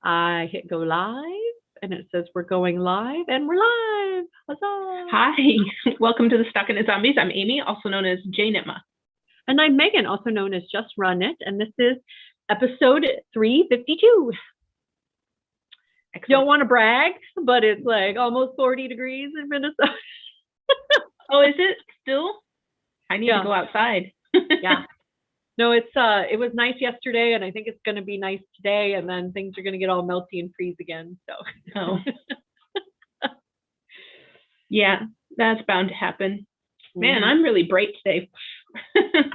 I hit go live and it says we're going live and we're live. Huzzah! Hi, welcome to the StockinetteZombies. I'm Amy, also known as J Nitma. And I'm Megan, also known as Just Run It, and this is episode 352. Don't want to brag, but it's like almost 40 degrees in Minnesota. Oh, is it still? I need to go outside. Yeah. No, it was nice yesterday, and I think it's going to be nice today, and then things are going to get all melty and freeze again. So. Oh. Yeah, that's bound to happen. Man, I'm really bright today.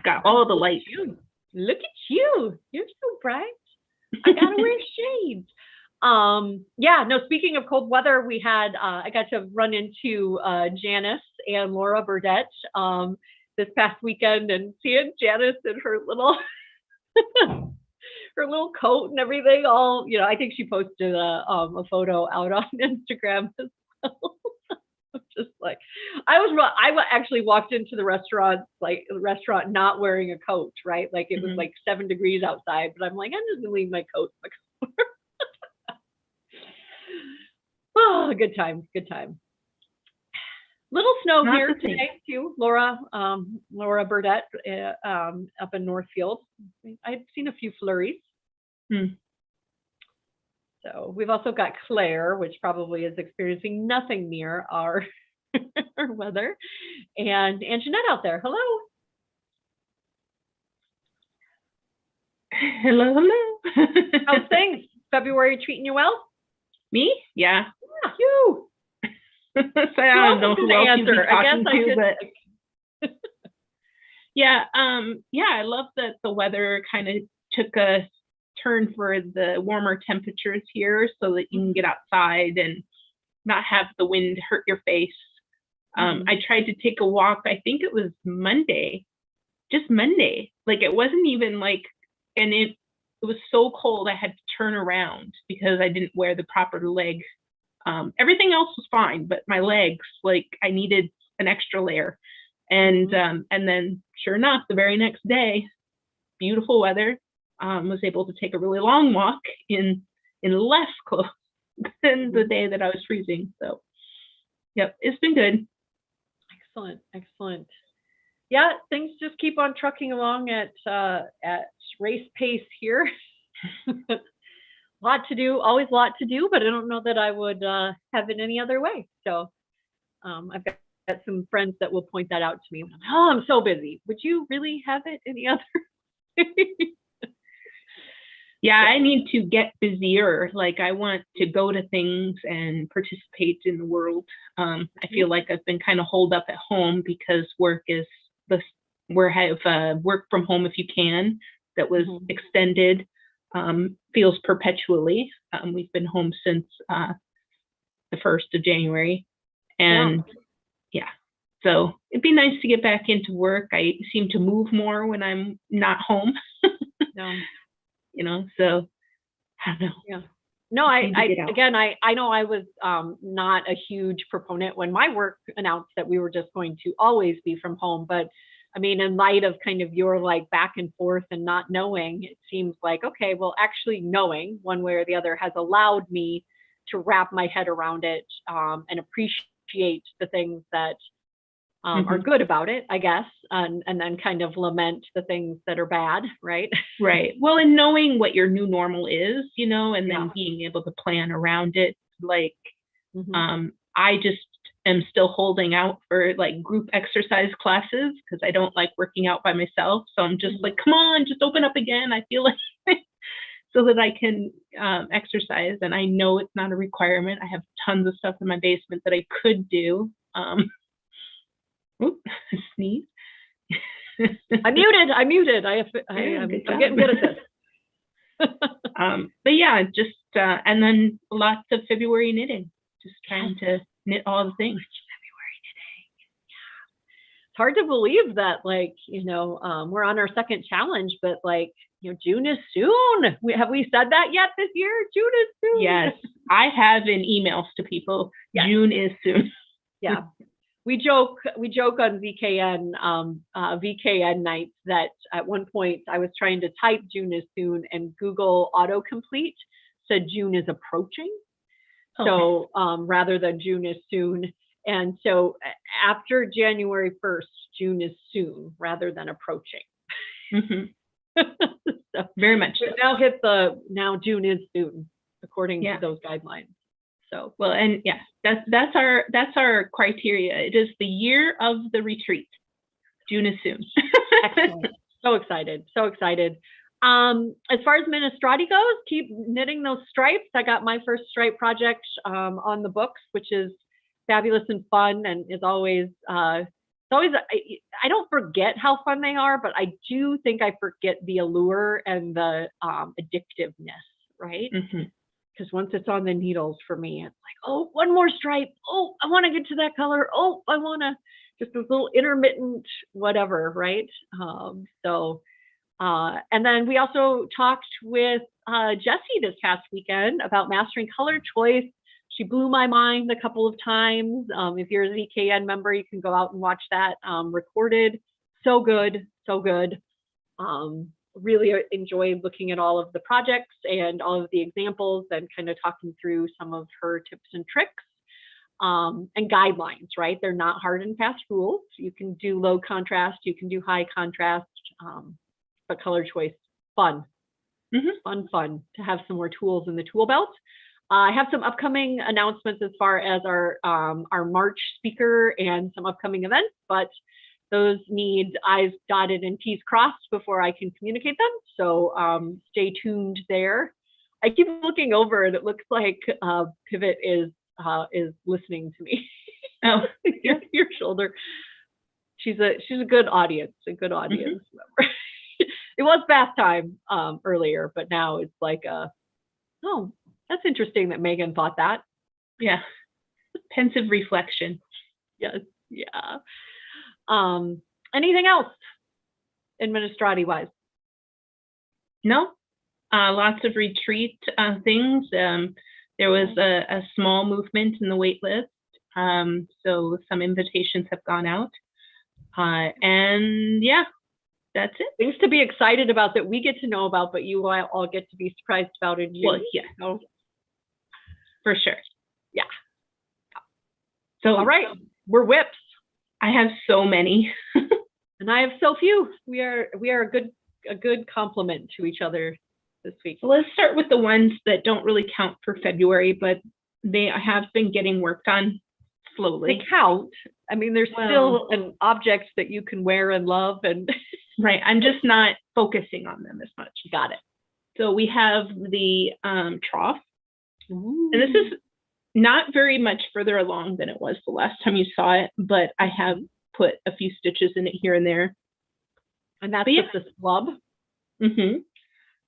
Got all the light. Look at you. You're so bright. I gotta wear shades. Yeah, no, speaking of cold weather, we had I got to run into Janice and Laura Burdette this past weekend, and seeing Janice in her little her little coat and everything, all, you know, I think she posted a photo out on Instagram as well. Just like I actually walked into the restaurant not wearing a coat, right? Like it was like 7 degrees outside, but I'm like, I'm just gonna leave my coat in the car. Oh, good time. Little snow here today too. Laura Burdette up in Northfield. I've seen a few flurries. So we've also got Claire, which probably is experiencing nothing near our weather, and Jeanette out there. Hello. Hello. How's things? February treating you well? Me? Yeah. You. So I don't know who else you'd be talking to, but yeah, I love that the weather kind of took a turn for the warmer temperatures here, so that you can get outside and not have the wind hurt your face. I tried to take a walk. I think it was Monday, just Monday. Like it wasn't even like, and it was so cold I had to turn around because I didn't wear the proper leg. Everything else was fine, but my legs, like I needed an extra layer. And then sure enough, the very next day, beautiful weather, was able to take a really long walk in less clothes than the day that I was freezing. So yep, it's been good. Excellent. Yeah, things just keep on trucking along at race pace here. Always a lot to do, but I don't know that I would have it any other way. So I've got some friends that will point that out to me. Oh, I'm so busy. Would you really have it any other way? Yeah, I need to get busier. Like I want to go to things and participate in the world. I feel like I've been kind of holed up at home because work from home if you can, that was extended, feels perpetually. We've been home since the 1st of January. And so it'd be nice to get back into work. I seem to move more when I'm not home. You know, so I don't know. Yeah. No, I know I was not a huge proponent when my work announced that we were just going to always be from home. But I mean, in light of kind of your like back and forth and not knowing, it seems like, okay, well, actually knowing one way or the other has allowed me to wrap my head around it and appreciate the things that are good about it, I guess, and then kind of lament the things that are bad, right? Right. Well, and knowing what your new normal is, you know, and then being able to plan around it. Like, I just am still holding out for like group exercise classes because I don't like working out by myself. So I'm just like, come on, just open up again. I feel like so that I can exercise. And I know it's not a requirement. I have tons of stuff in my basement that I could do. Sneeze. I'm muted. I'm getting good at this. But yeah, just and then lots of February knitting. Just trying to knit all the things. February knitting. Yeah. It's hard to believe that, like, you know, we're on our second challenge, but like, you know, June is soon. Have we said that yet this year? June is soon. Yes, I have in emails to people. Yes. June is soon. Yeah. We joke on VKN nights that at one point I was trying to type June is soon and Google autocomplete said June is approaching. So rather than June is soon. And so after January 1st, June is soon rather than approaching. So, very much. So. Now June is soon, according to those guidelines. So well, and yeah, that's our criteria. It is the year of the retreat. June is soon. Excellent. So excited. So excited. As far as Minestrati goes, keep knitting those stripes. I got my first stripe project on the books, which is fabulous and fun, and is always I don't forget how fun they are, but I do think I forget the allure and the addictiveness, right? Because once it's on the needles for me, it's like, oh, one more stripe. Oh, I want to get to that color. Oh, I want to just this little intermittent whatever, right? And then we also talked with Jessie this past weekend about mastering color choice. She blew my mind a couple of times. If you're a ZKN member, you can go out and watch that recorded. So good, so good. Really enjoyed looking at all of the projects and all of the examples and kind of talking through some of her tips and tricks and guidelines, right? They're not hard and fast rules. You can do low contrast, you can do high contrast, but color choice, fun. Fun to have some more tools in the tool belt. I have some upcoming announcements as far as our March speaker and some upcoming events, but those need I's dotted and T's crossed before I can communicate them. So stay tuned there. I keep looking over and it looks like Pivot is listening to me. Oh, your shoulder. She's a good audience, member. It was bath time earlier, but now it's like oh, that's interesting that Megan thought that. Yeah. Pensive reflection. Yes. Yeah. Anything else Administrati wise? No. Lots of retreat things. There was a small movement in the wait list. So some invitations have gone out. And yeah, that's it. Things to be excited about that we get to know about, but you all get to be surprised about in June. Well, yeah. So, for sure. Yeah. So all right, we're WIPs. I have so many. And I have so few. We are a good complement to each other this week. So let's start with the ones that don't really count for February, but they have been getting worked on slowly. They count. I mean, there's still an object that you can wear and love, and right. I'm just not focusing on them as much. Got it. So we have the trough. Ooh. And this is not very much further along than it was the last time you saw it, but I have put a few stitches in it here and there. And that's just a slub.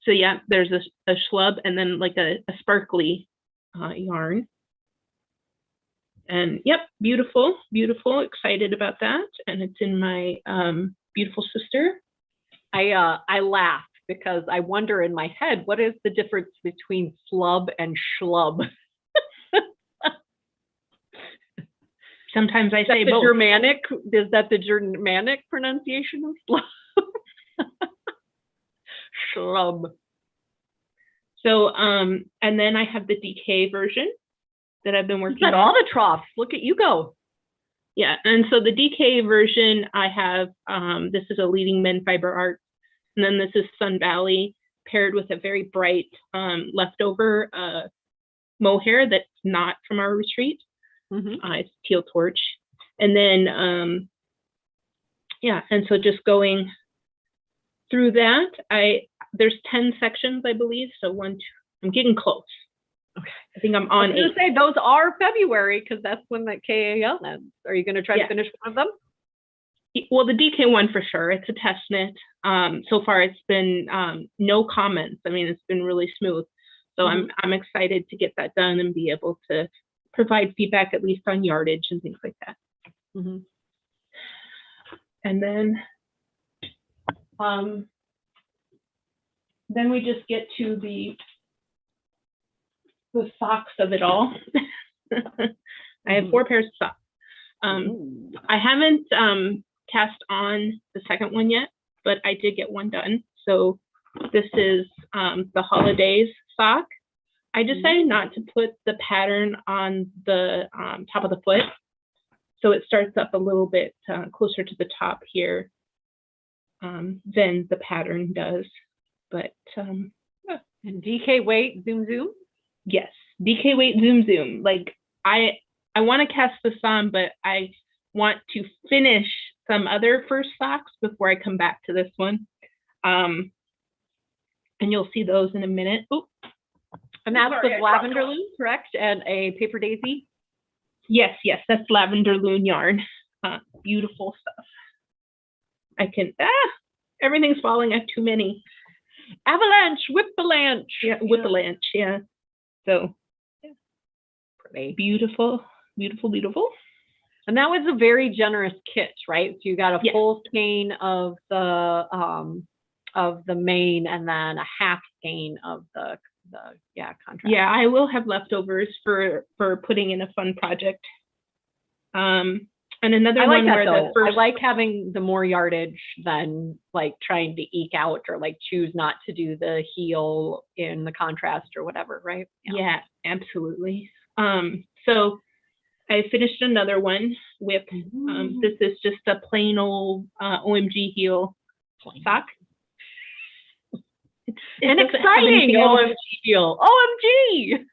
So yeah, there's a schlub and then like a sparkly yarn. And yep, beautiful, beautiful. Excited about that. And it's in my beautiful sister. I laugh because I wonder in my head, what is the difference between slub and schlub? Sometimes I say both. Germanic, is that the Germanic pronunciation of slub? Schlub. So, and then I have the DK version that I've been working on. All the troughs. Look at you go. Yeah, and so the DK version, I have, this is a leading men fiber art, and then this is Sun Valley paired with a very bright leftover mohair that's not from our retreat. It's teal torch. And then, yeah, and so just going through that, there's 10 sections, I believe. So I'm getting close. Okay. I think I'm on 8. I was going to say, those are February, because that's when that KAL ends. Are you going to try to finish one of them? Well, the DK one for sure. It's a test knit. So far, it's been no comments. I mean, it's been really smooth. So I'm excited to get that done and be able to provide feedback, at least on yardage and things like that. And then we just get to the socks of it all. I have 4 pairs of socks. I haven't cast on the second one yet, but I did get one done. So this is the holidays sock. I decided not to put the pattern on the top of the foot. So it starts up a little bit closer to the top here than the pattern does. But and DK weight, zoom, zoom? Yes, DK weight, zoom, zoom. Like I want to cast this on, but I want to finish some other first socks before I come back to this one. And you'll see those in a minute. Ooh. And that's with lavender loom, correct? And a paper daisy? Yes, that's lavender loom yarn. Beautiful stuff. I can, everything's falling. I have too many. Avalanche, WIP-alanche. Yeah, WIP-alanche, yeah. So, pretty. Beautiful, beautiful, beautiful. And that was a very generous kit, right? So you got a full skein of the main and then a half skein of the contrast. Yeah, I will have leftovers for putting in a fun project. And another one where the first, I like having the more yardage than like trying to eke out or like choose not to do the heel in the contrast or whatever, right? Yeah, absolutely. So I finished another one with this is just a plain old OMG heel sock. An exciting OMG heel. OMG!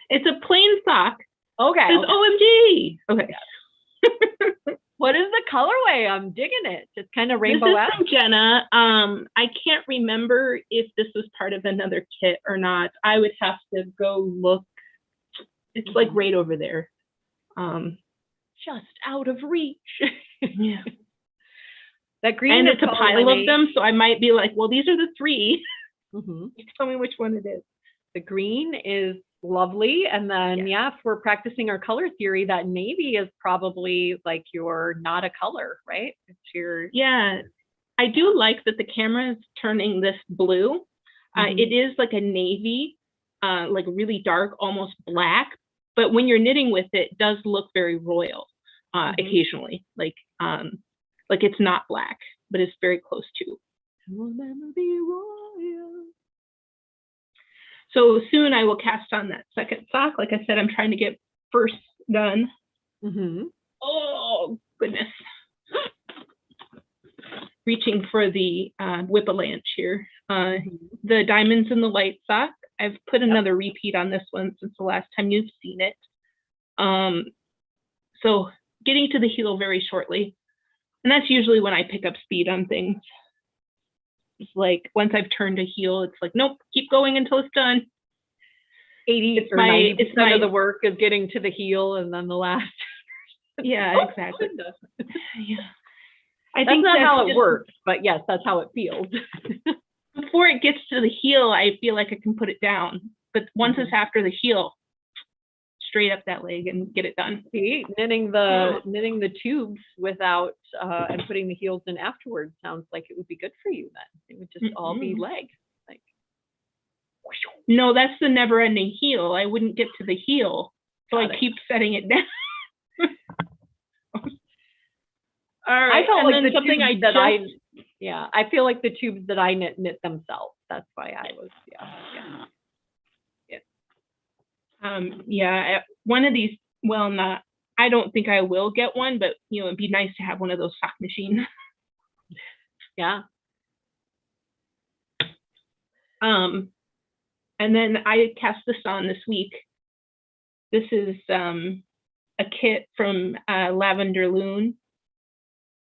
It's a plain sock. Okay. It's OMG. Okay. What is the colorway? I'm digging it. It's kind of rainbow-esque. This is from Jenna. I can't remember if this was part of another kit or not. I would have to go look. It's like right over there. Just out of reach. Yeah. That green, and it's a pile of them, so I might be like, well, these are the three. Tell me which one it is. The green is lovely, and then if we're practicing our color theory, that navy is probably like your not a color, right? It's your I do like that the camera is turning this blue. It is like a navy, like really dark, almost black, but when you're knitting with it, it does look very royal occasionally, like it's not black, but it's very close to. So soon I will cast on that second sock. Like I said, I'm trying to get first done. Oh, goodness. Reaching for the WIP-alanche here. The diamonds in the light sock. I've put another repeat on this one since the last time you've seen it. So getting to the heel very shortly. And that's usually when I pick up speed on things. It's like once I've turned a heel, it's like, nope, keep going until it's done. 80 or 90% of the work is getting to the heel, and then the last. Yeah, exactly. Yeah. I think that's not how it works, but yes, that's how it feels. Before it gets to the heel, I feel like I can put it down. But once it's after the heel, straight up that leg and get it done. See, knitting the tubes without and putting the heels in afterwards sounds like it would be good for you then. It would just all be leg. Like, no, that's the never-ending heel. I wouldn't get to the heel, so I keep setting it down. All right. I felt like the tubes that I feel like the tubes that I knit themselves. That's why I was one of these, well, not, I don't think I will get one, but it'd be nice to have one of those sock machines. Yeah. And then I cast this on this week. This is a kit from Lavender Loom,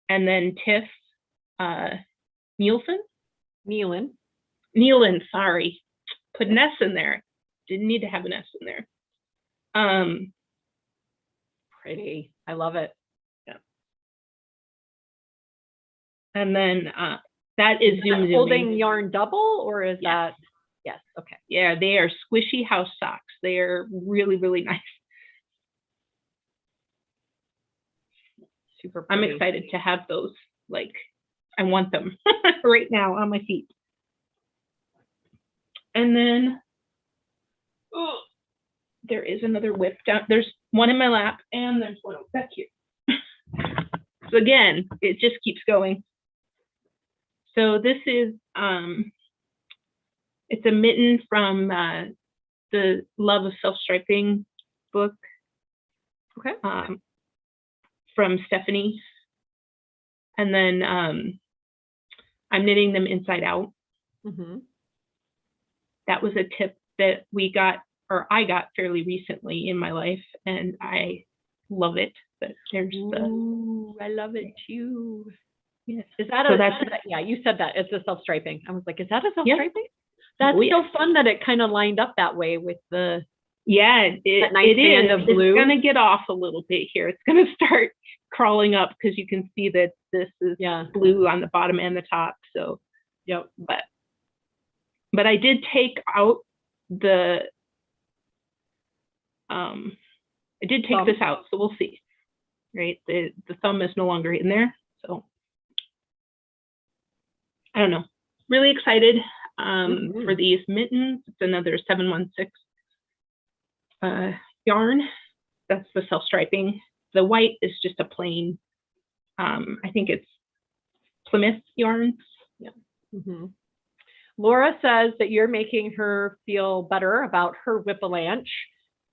and then Tiff Nealon, sorry. Put an S in there. Didn't need to have an S in there. Pretty. I love it. Yeah. And then that is holding yarn double, or is that? Yes. Okay. Yeah, they are squishy house socks. They are really, really nice. Super pretty. I'm excited to have those. Like, I want them right now on my feet. And then there is another WIP down. There's one in my lap, and there's one back here. So again, it just keeps going. So this is It's a mitten from the Love of Self-Striping book. Okay. From Stephanie. And then I'm knitting them inside out. Mm-hmm. That was a tip that we got, or I got fairly recently in my life, and I love it. But there's I love it too. Yes. Is that so yeah, you said that it's a self-striping. I was like, is that a self-striping? That's so fun that it kind of lined up that way with the nice band of blue. It's gonna get off a little bit here. It's gonna start crawling up because you can see that this is blue on the bottom and the top. So but I did take out the I did take this out, so we'll see. Right, the thumb is no longer in there, so I don't know. Really excited for these mittens. It's another 716 yarn. That's the self-striping. The white is just a plain, I think it's Plymouth yarns. Yeah. Mm-hmm. Laura says that you're making her feel better about her WIP-alanche.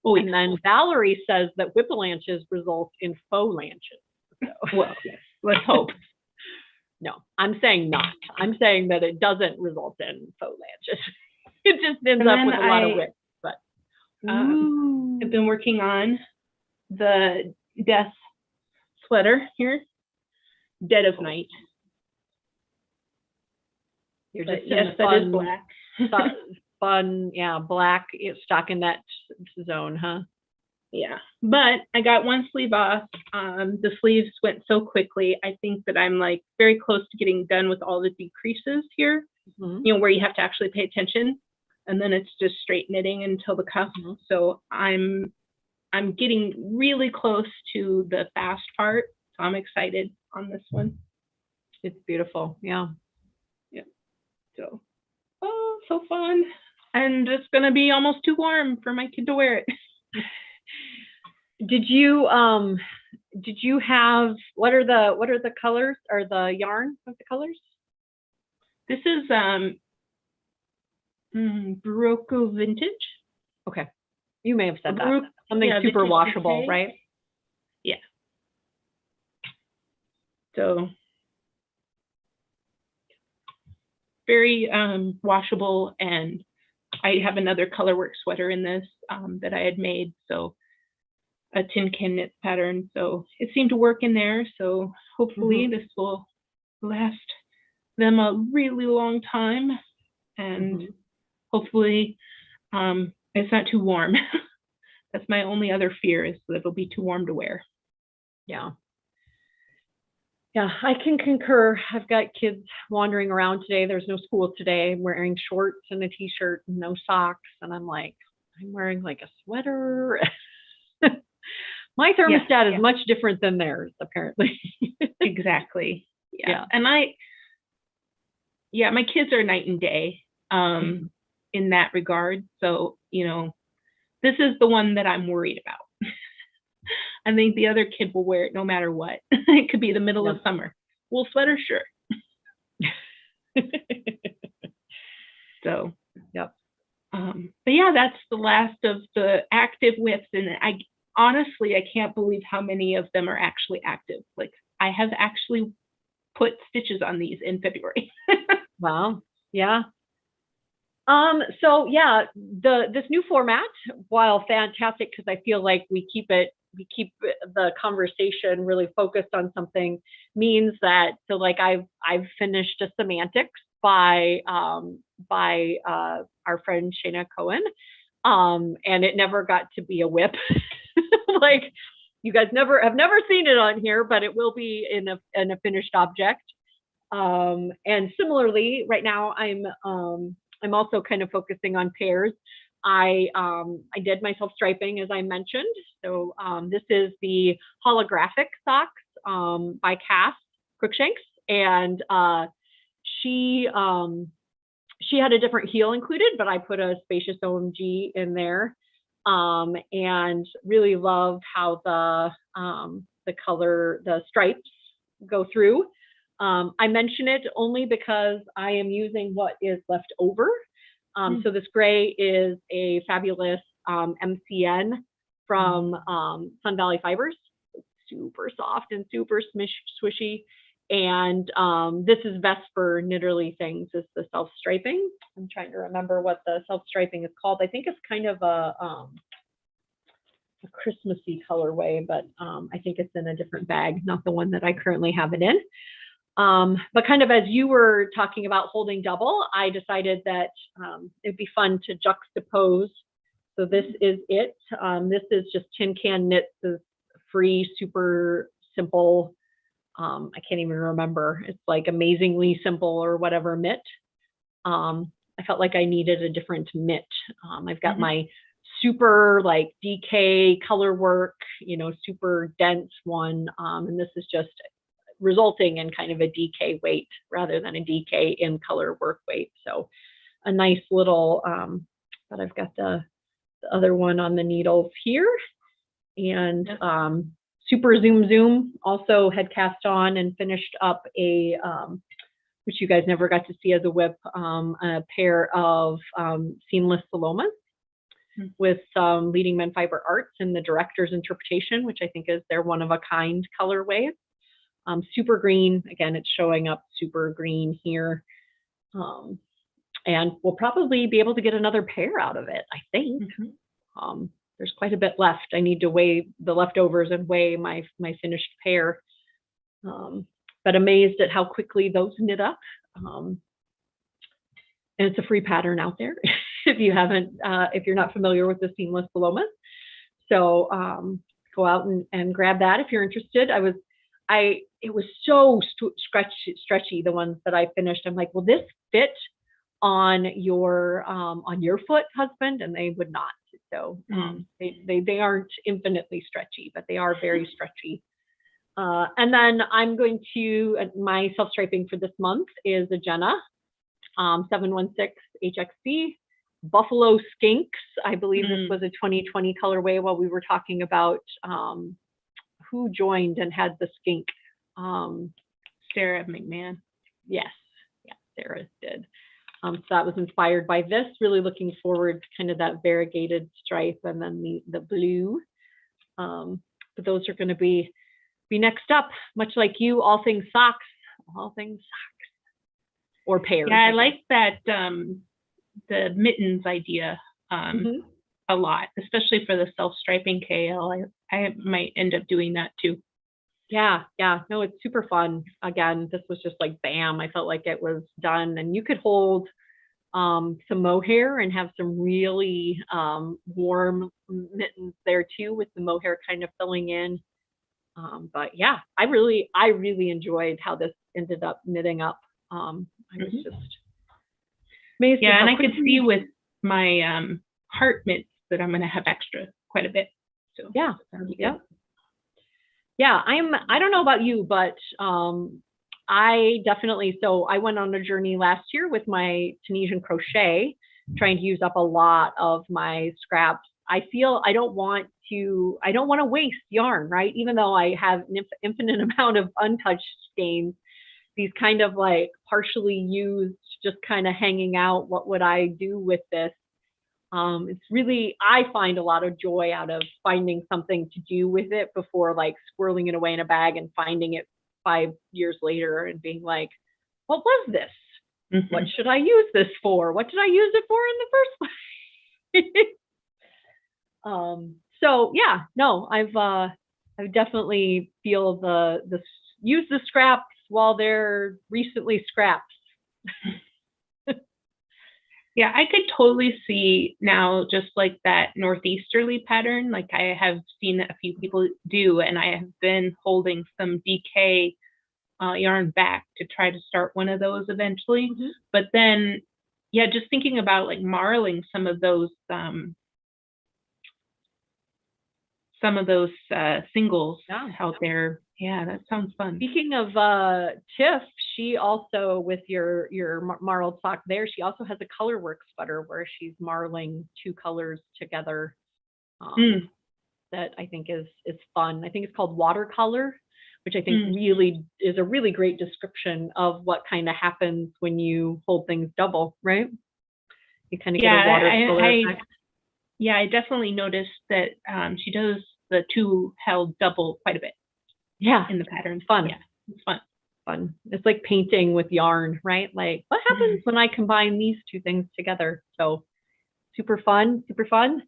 Oh, and then Valerie says that WIP-alanches result in faux-lanches. So. Well, yes, let's hope. No, I'm saying not. I'm saying that it doesn't result in faux-lanches. It just ends up with a lot of WIP. But I've been working on the death sweater here, Dead of Night. You're just in the fun, is black. Fun, black stockinette zone, huh? Yeah, but I got one sleeve off. The sleeves went so quickly. I think that I'm like very close to getting done with all the decreases here. You know, where you have to actually pay attention, and then it's just straight knitting until the cuff. So I'm getting really close to the fast part. So I'm excited on this one. It's beautiful. Yeah. So, so fun. And it's gonna be almost too warm for my kid to wear it. Did you have, what are the colors or the yarn of the colors? This is Barocco Vintage. Okay. You may have said that. Something super washable, right? Yeah. So very washable, and I have another colorwork sweater in this that I had made, so a tin can knit pattern, so it seemed to work in there. So hopefully this will last them a really long time, and hopefully it's not too warm. That's my only other fear, is that it'll be too warm to wear. Yeah, I can concur. I've got kids wandering around today. There's no school today. I'm wearing shorts and a t-shirt and no socks. And I'm like, I'm wearing like a sweater. My thermostat is much different than theirs, apparently. Exactly. Yeah. And my kids are night and day in that regard. So, you know, this is the one that I'm worried about. I think the other kid will wear it no matter what. It could be the middle of summer. Wool sweater, sure. So, but yeah, that's the last of the active WIPs, and I honestly can't believe how many of them are actually active. Like, I have actually put stitches on these in February. Wow. Yeah. So yeah, this new format, while fantastic, because I feel like we keep the conversation really focused on something, means that, so like I've finished a semantics by our friend Shayna Cohen, and it never got to be a WIP. Like, you guys have never seen it on here, but it will be in a finished object. And similarly, right now I'm also kind of focusing on pairs. I did my self-striping, as I mentioned. So this is the holographic socks by Cass Crookshanks, and she had a different heel included, but I put a spacious OMG in there, and really love how the color, the stripes go through. I mention it only because I am using what is left over So this gray is a fabulous MCN from Sun Valley Fibers. It's super soft and super swishy. And this is Vesper Knitterly Things, is the self-striping. I'm trying to remember what the self-striping is called. I think it's kind of a Christmassy colorway, but I think it's in a different bag, not the one that I currently have it in. But kind of as you were talking about holding double, I decided that it'd be fun to juxtapose. So this is it. This is just Tin Can Knits, this free, super simple, I can't even remember. It's like amazingly simple or whatever mitt. I felt like I needed a different mitt. I've got my super like DK color work, you know, super dense one. And this is just resulting in kind of a DK weight rather than a DK in color work weight. So a nice little, but I've got the other one on the needles here. And super zoom also had cast on and finished up a, which you guys never got to see as a WIP, a pair of seamless Salomas with some Leading Men Fiber Arts in the director's interpretation, which I think is their one-of-a-kind colorway. Super green, again, it's showing up super green here. And we'll probably be able to get another pair out of it, I think. There's quite a bit left. I need to weigh the leftovers and weigh my finished pair. But amazed at how quickly those knit up. And it's a free pattern out there if you haven't, if you're not familiar with the seamless Palomas. So go out and grab that if you're interested. It was so stretchy, the ones that I finished. I'm like, will this fit on your foot, husband? And they would not. So they aren't infinitely stretchy, but they are very stretchy. And then I'm going to, my self-striping for this month is a Jenna 716 HXC Buffalo Skinks. I believe this was a 2020 colorway while we were talking about who joined and had the skink. Sarah McMahon. Yes, yeah, Sarah did. So that was inspired by this. Really looking forward to kind of that variegated stripe and then the blue. But those are going to be next up. Much like you, all things socks, or pairs. Yeah, I like that the mittens idea a lot, especially for the self-striping KL. I might end up doing that too. Yeah, no, it's super fun. Again, this was just like bam, I felt like it was done. And you could hold some mohair and have some really warm mittens there too, with the mohair kind of filling in. But yeah, I really enjoyed how this ended up knitting up. I was just amazed. Yeah, and I could see with my heart mitts that I'm going to have extra quite a bit. So yeah. I don't know about you, but I definitely, so I went on a journey last year with my Tunisian crochet, trying to use up a lot of my scraps. I feel I don't want to waste yarn, right? Even though I have an infinite amount of untouched skeins, these kind of like partially used, just kind of hanging out, what would I do with this? It's really, I find a lot of joy out of finding something to do with it before like squirreling it away in a bag and finding it 5 years later and being like, what was this? What should I use this for? What did I use it for in the first place? So yeah, no, I definitely feel the use the scraps while they're recently scraps. Yeah, I could totally see now just like that northeasterly pattern, like I have seen a few people do, and I have been holding some DK yarn back to try to start one of those eventually. But then, yeah, just thinking about like marling some of those singles out there. Yeah, that sounds fun. Speaking of Tiff, she also, with your marled sock there, she also has a color work sweater where she's marling 2 colors together. That I think is fun. I think it's called watercolor, which I think really is a really great description of what kind of happens when you hold things double, right? You kind of get a watercolor effect. Yeah, I definitely noticed that she does the two held double quite a bit. Yeah. In the patterns. Fun. Yeah, it's fun. Fun. It's like painting with yarn, right? Like, what happens when I combine these two things together? So super fun, super fun.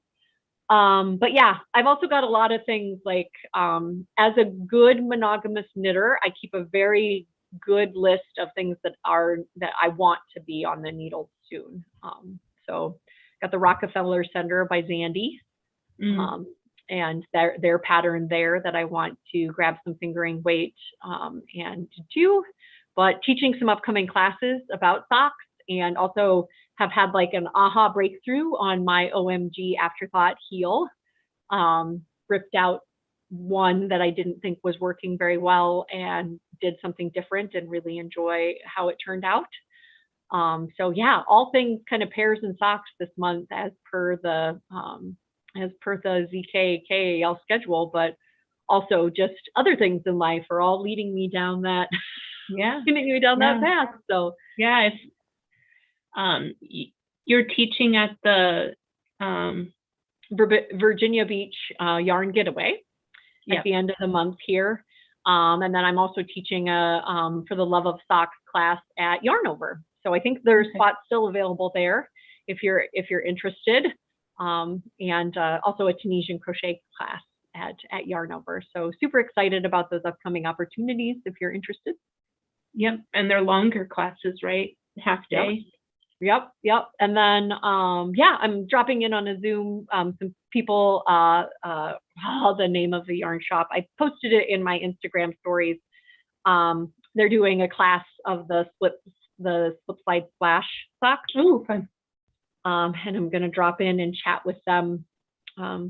But yeah, I've also got a lot of things like, as a good monogamous knitter, I keep a very good list of things that I want to be on the needle soon. So got the Rockefeller Center by Zandy. And their pattern there that I want to grab some fingering weight and do, but teaching some upcoming classes about socks, and also have had like an aha breakthrough on my OMG afterthought heel. Ripped out one that I didn't think was working very well and did something different and really enjoy how it turned out. So yeah, all things kind of pairs and socks this month as per the ZKKAL schedule, but also just other things in life are all leading me down that that path. So yeah, if you're teaching at the Virginia Beach Yarn Getaway at the end of the month here, and then I'm also teaching a For the Love of Socks class at Yarn Over. So I think there's spots still available there if you're interested. And also a Tunisian crochet class at Yarn Over. So super excited about those upcoming opportunities if you're interested. Yep, and they're longer classes, right? Half day. Yep. And then I'm dropping in on a Zoom. Some people, the name of the yarn shop, I posted it in my Instagram stories. They're doing a class of the slip slide splash socks. Oh, fun. And I'm going to drop in and chat with them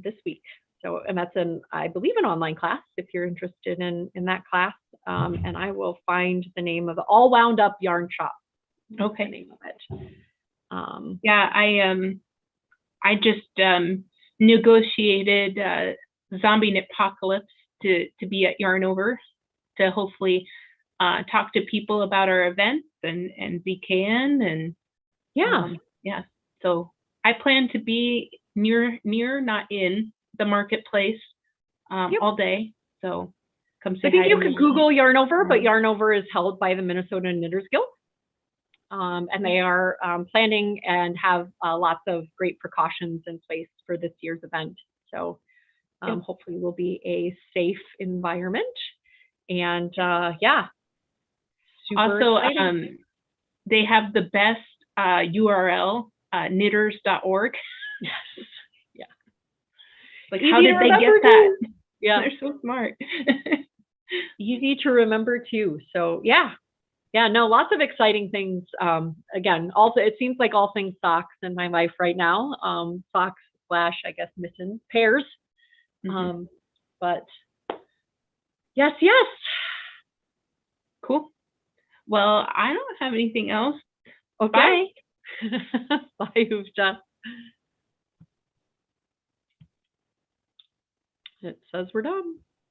this week. So, and that's I believe, an online class if you're interested in that class. And I will find the name of the All Wound Up Yarn Shop. Okay. The name of it. Yeah, I just negotiated Zombie Knitpocalypse to be at Yarn Over to hopefully talk to people about our events and ZKN and So I plan to be near, not in the marketplace all day. So come say hi. I think you could Google Yarn Over, but Yarn Over is held by the Minnesota Knitters Guild. And they are planning and have lots of great precautions in place for this year's event. So hopefully will be a safe environment. And also, they have the best URL, knitters.org. Yes. Yeah. Like, how did they get that? Yeah. They're so smart. Easy to remember too. So yeah, no, lots of exciting things. Again, also, it seems like all things socks in my life right now. Socks / I guess mittens, pairs. But yes. Cool. Well, I don't have anything else. Okay. Bye. Bye, Hoofja. It says we're done.